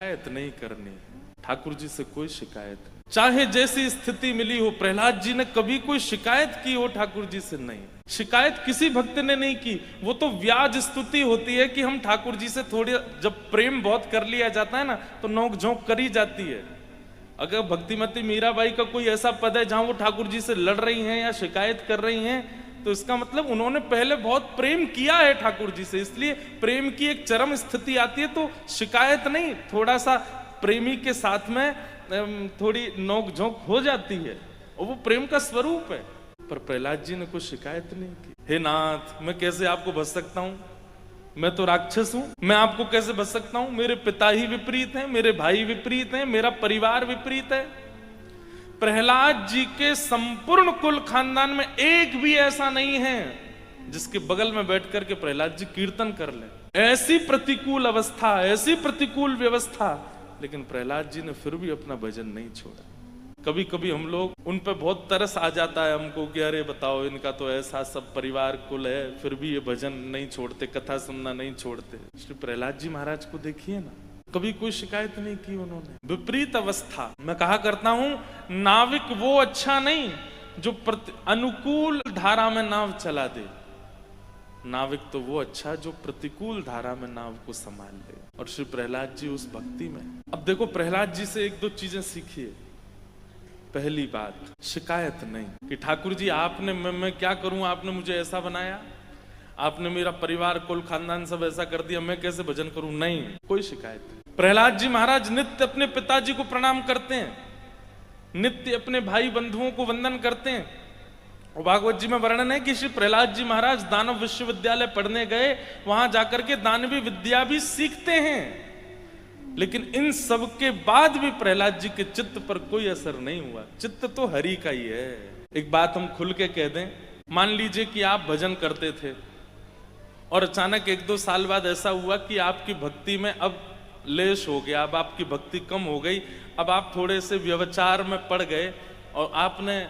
शिकायत नहीं करनी, ठाकुर जी से कोई शिकायत नहीं। चाहे जैसी स्थिति मिली हो, प्रहलाद जी ने कभी कोई शिकायत की हो ठाकुर जी से? नहीं, शिकायत किसी भक्त ने नहीं की। वो तो व्याज स्तुति होती है कि हम ठाकुर जी से थोड़ी, जब प्रेम बहुत कर लिया जाता है ना तो नोक झोंक करी जाती है। अगर भक्तिमती मीराबाई का कोई ऐसा पद है जहां वो ठाकुर जी से लड़ रही हैं या शिकायत कर रही हैं, तो इसका मतलब उन्होंने पहले बहुत प्रेम किया है ठाकुर जी से, इसलिए प्रेम की एक चरम स्थिति आती है तो शिकायत नहीं, थोड़ा सा प्रेमी के साथ में थोड़ी नोक झोंक हो जाती है और वो प्रेम का स्वरूप है। पर प्रहलाद जी ने कोई शिकायत नहीं की। हे नाथ, मैं कैसे आपको बच सकता हूं? मैं तो राक्षस हूं, मैं आपको कैसे बच सकता हूं? मेरे पिता ही विपरीत हैं, मेरे भाई विपरीत हैं, मेरा परिवार विपरीत है। प्रहलाद जी के संपूर्ण कुल खानदान में एक भी ऐसा नहीं है जिसके बगल में बैठ करके प्रहलाद जी कीर्तन कर ले। ऐसी प्रतिकूल अवस्था, ऐसी प्रतिकूल व्यवस्था, लेकिन प्रहलाद जी ने फिर भी अपना भजन नहीं छोड़ा। कभी कभी हम लोग उन पे बहुत तरस आ जाता है हमको कि अरे बताओ, इनका तो ऐसा सब परिवार कुल है, फिर भी ये भजन नहीं छोड़ते, कथा सुनना नहीं छोड़ते। श्री प्रहलाद जी महाराज को देखिए ना, कभी कोई शिकायत नहीं की उन्होंने। विपरीत अवस्था, मैं कहा करता हूं, नाविक वो अच्छा नहीं जो अनुकूल धारा में नाव चला दे, नाविक तो वो अच्छा जो प्रतिकूल धारा में नाव को संभाल ले। और श्री प्रहलाद जी उस भक्ति में। अब देखो, प्रहलाद जी से एक दो चीजें सीखिए। पहली बात, शिकायत नहीं कि ठाकुर जी आपने, मैं क्या करूं, आपने मुझे ऐसा बनाया, आपने मेरा परिवार कुल खानदान सब ऐसा कर दिया, मैं कैसे भजन करूं? नहीं, कोई शिकायत नहीं। प्रहलाद जी महाराज नित्य अपने पिताजी को प्रणाम करते हैं, नित्य अपने भाई बंधुओं को वंदन करते हैं। और भागवत जी में वर्णन है कि श्री प्रहलाद जी महाराज दानव विश्वविद्यालय पढ़ने गए, वहां जाकर के दानवी विद्या भी सीखते हैं, लेकिन इन सब के बाद भी प्रहलाद जी के चित्त पर कोई असर नहीं हुआ। चित्त तो हरि का ही है। एक बात हम खुल के कह दें, मान लीजिए कि आप भजन करते थे और अचानक एक दो साल बाद ऐसा हुआ कि आपकी भक्ति में अब लेश हो गया, अब आपकी भक्ति कम हो गई, अब आप थोड़े से व्यभिचार में पड़ गए और आपने